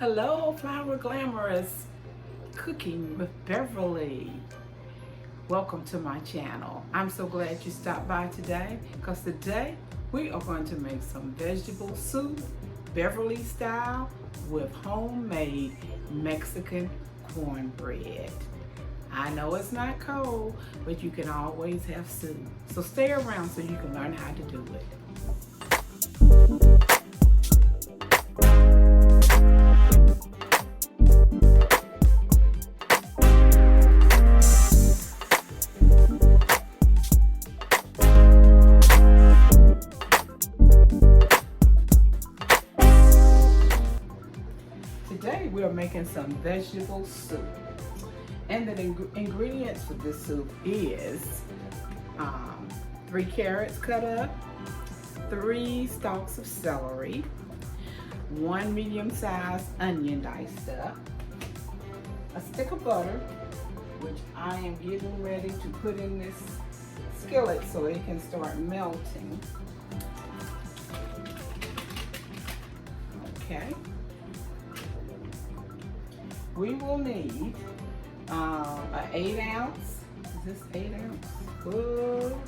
Hello, Flower Glamorous Cooking with Beverly. Welcome to my channel. I'm so glad you stopped by today because today we are going to make some vegetable soup, Beverly style, with homemade Mexican cornbread. I know it's not cold, but you can always have soup. So stay around so you can learn how to do it. Today we are making some vegetable soup, and the ingredients for this soup is 3 carrots cut up, 3 stalks of celery, 1 medium-sized onion diced up, a stick of butter, which I am getting ready to put in this skillet so it can start melting. Okay. We will need an 8-ounce, is this 8 ounce? Whoa.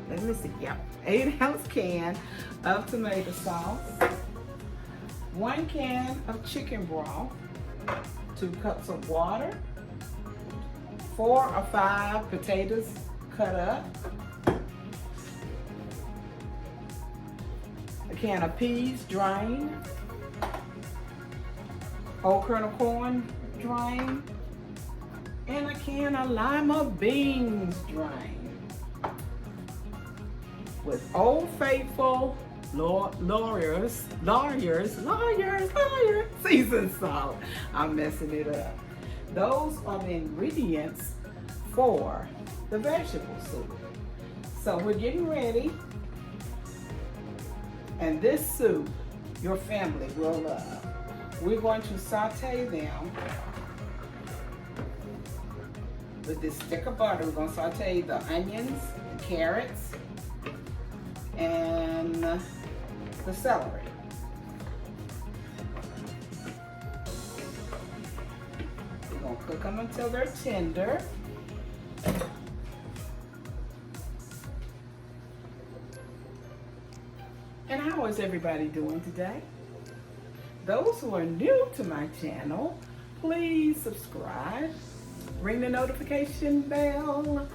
Let me see, yep, 8-ounce can of tomato sauce, 1 can of chicken broth, 2 cups of water, 4 or 5 potatoes cut up, a can of peas drained, whole kernel corn drained, and a can of lima beans drained, with Old Faithful Lawyers seasoned salt. I'm messing it up. Those are the ingredients for the vegetable soup. So we're getting ready, and this soup your family will love. We're going to saute them with this stick of butter. We're going to saute the onions, the carrots, and the celery. We're going to cook them until they're tender. And how is everybody doing today? Those who are new to my channel, please subscribe, ring the notification bell,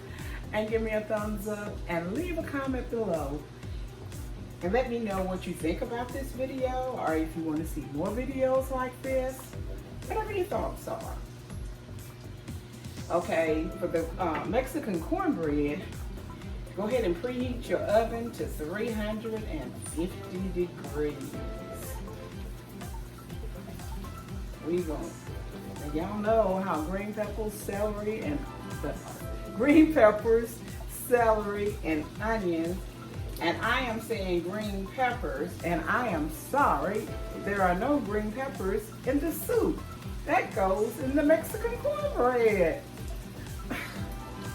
and give me a thumbs up and leave a comment below. And let me know what you think about this video, or if you want to see more videos like this, whatever your thoughts are. Okay, for the Mexican cornbread, go ahead and preheat your oven to 350 degrees. Y'all know how green peppers, celery, and onions, and I am saying green peppers, and I am sorry, there are no green peppers in the soup. That goes in the Mexican cornbread.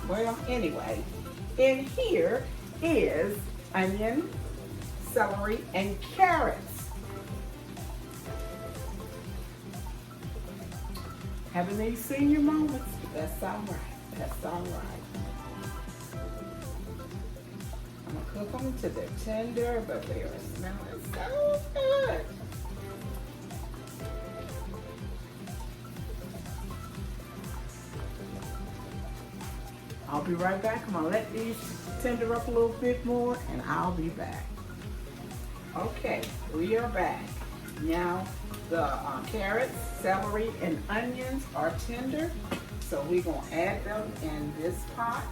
Well, anyway, in here is onion, celery, and carrots. Having these senior moments, that's all right. That's all right. I'm gonna cook them till they're tender, but they are smelling so good. I'll be right back. I'm gonna let these tender up a little bit more, and I'll be back. Okay, we are back. Now, the carrots, celery, and onions are tender, so we're going to add them in this pot.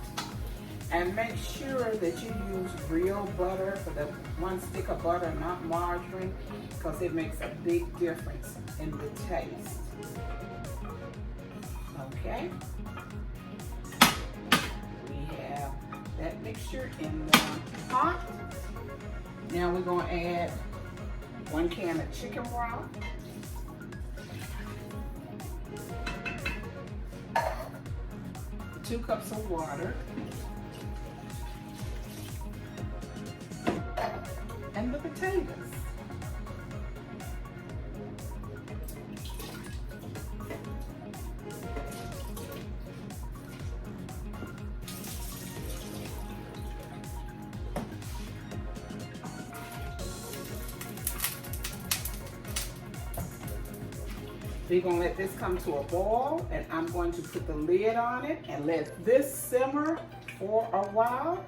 And make sure that you use real butter for the 1 stick of butter, not margarine, because it makes a big difference in the taste. Okay. We have that mixture in the pot. Now we're going to add 1 can of chicken broth, 2 cups of water, and the potatoes. We're going to let this come to a boil, and I'm going to put the lid on it and let this simmer for a while.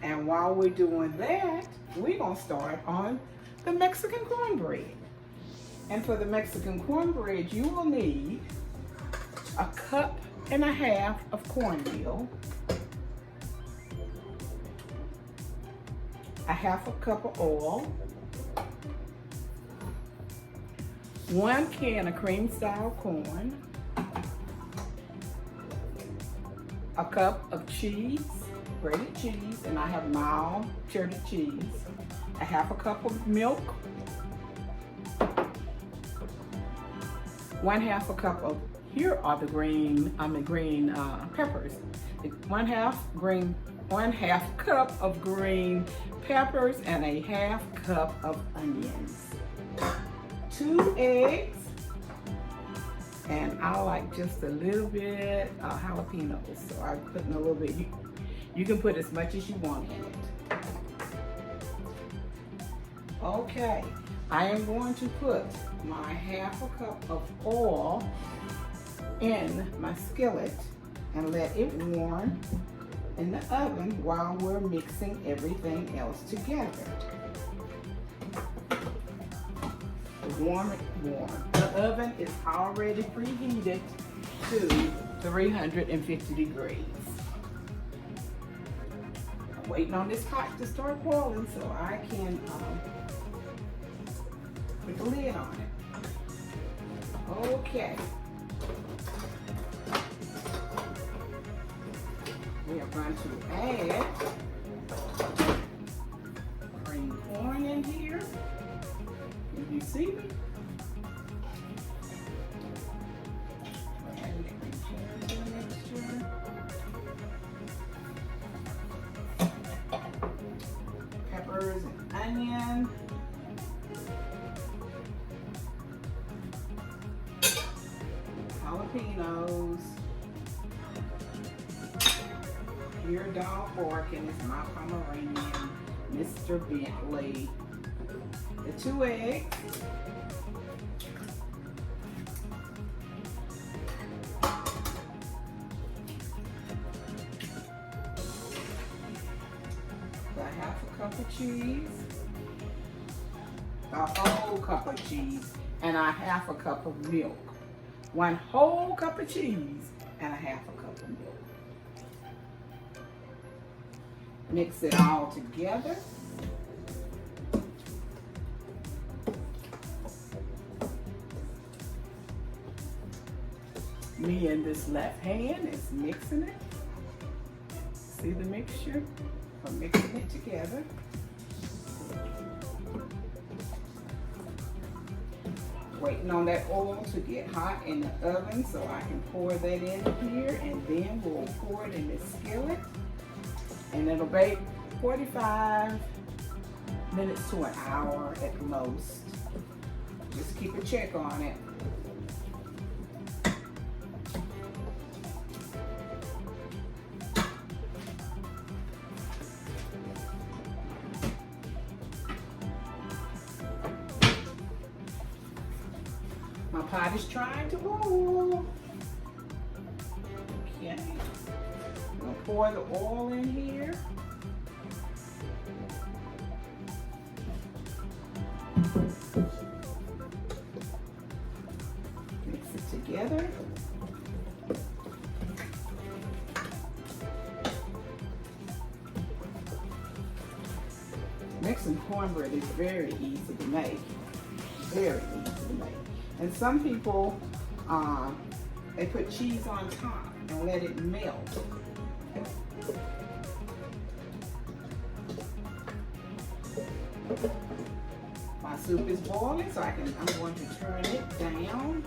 And while we're doing that, we're going to start on the Mexican cornbread. And for the Mexican cornbread, you will need a cup and a half of cornmeal, a half a cup of oil, 1 can of cream style corn, a cup of cheese, grated cheese, and I have mild cheddar cheese, a half a cup of milk, 1/2 a cup of, here are the green peppers, 1/2 cup of green peppers, and a 1/2 cup of onions, 2 eggs, and I like just a little bit jalapenos, so I'm putting a little bit. You can put as much as you want in it. Okay, I am going to put my 1/2 cup of oil in my skillet and let it warm in the oven while we're mixing everything else together. Warm. The oven is already preheated to 350 degrees. I'm waiting on this pot to start boiling so I can put the lid on it. Okay. We are going to add cream corn in here. Can you see me? We're adding the cream corn to the mixture. Peppers and onion. Jalapenos. Your dog barking is my Pomeranian, Mr. Bentley. The 2 eggs. The 1/2 cup of cheese. A whole cup of cheese and a 1/2 cup of milk. 1 whole cup of cheese and a 1/2 cup of milk. Mix it all together. Me in this left hand is mixing it. See the mixture? I'm mixing it together. Waiting on that oil to get hot in the oven so I can pour that in here, and then we'll pour it in this skillet. And it'll bake 45 minutes to an hour at most. Just keep a check on it. My pot is trying to boil. Okay. I'm gonna pour the oil in here. Mix it together. Mixing cornbread is very easy to make. Very easy to make. And some people, they put cheese on top and let it melt. My soup is boiling, so I'm going to turn it down.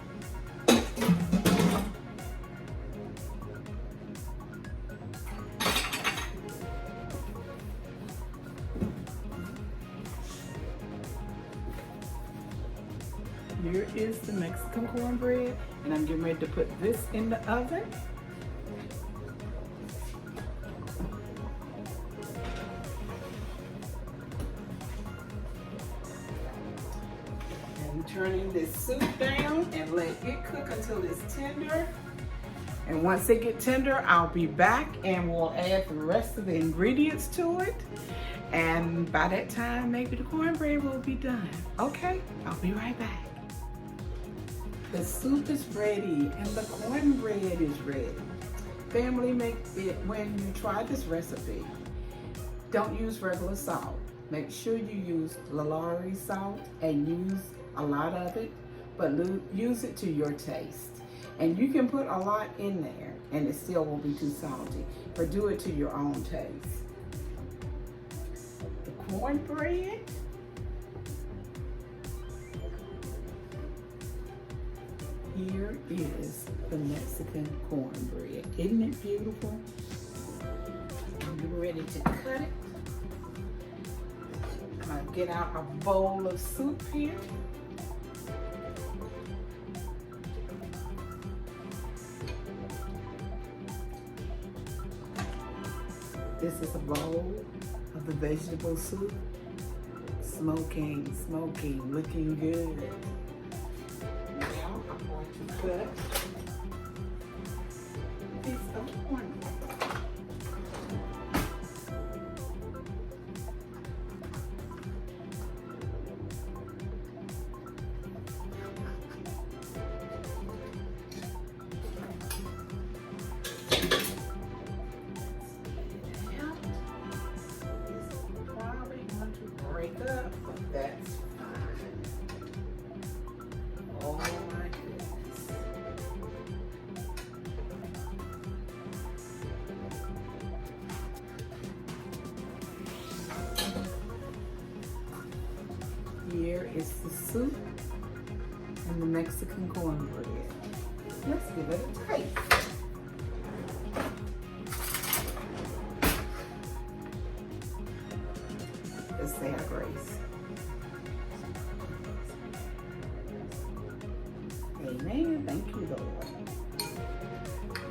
Here is the Mexican cornbread, and I'm getting ready to put this in the oven. And I'm turning this soup down and let it cook until it's tender. And once it gets tender, I'll be back and we'll add the rest of the ingredients to it. And by that time, maybe the cornbread will be done. Okay, I'll be right back. The soup is ready and the cornbread is ready. Family, make it when you try this recipe. Don't use regular salt. Make sure you use Lolari salt and use a lot of it, but use it to your taste. And you can put a lot in there and it still won't be too salty, but do it to your own taste. The cornbread. Here is the Mexican cornbread. Isn't it beautiful? I'm ready to cut it. I'm gonna get out a bowl of soup here. This is a bowl of the vegetable soup. Smoking, looking good. Now I'm going to cut a piece of cornmeal. Up, but that's fine. Oh my goodness. Here is the soup and the Mexican cornbread. Let's give it a taste. Let's say our grace. Amen. Thank you, Lord.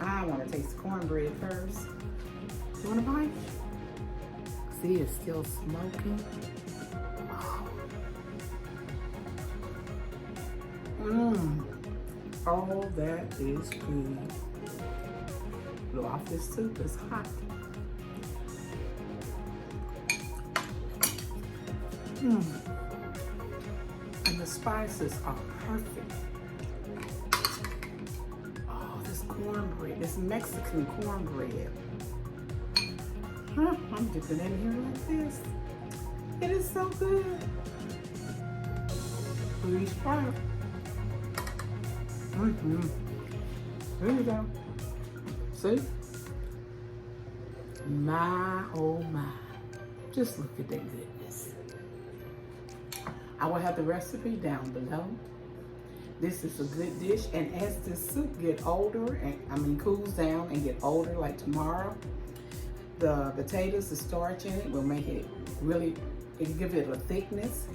I want to taste the cornbread first. You want a bite? See, it's still smoking. Oh, that is good. Blow off this soup, it's hot. And the spices are perfect. Oh, this cornbread, this Mexican cornbread. I'm dipping in here like this. It is so good. Please try it. There you go. See? My, oh my. Just look at that goodness. I will have the recipe down below. This is a good dish, and as the soup get older, and cools down and get older, like tomorrow, the potatoes, the starch in it will make it really, it'll give it a thickness.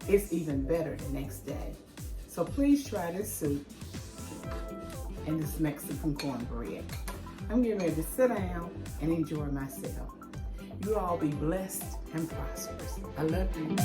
It's even better the next day. So please try this soup and this Mexican cornbread. I'm getting ready to sit down and enjoy myself. You all be blessed and prosperous. I love you.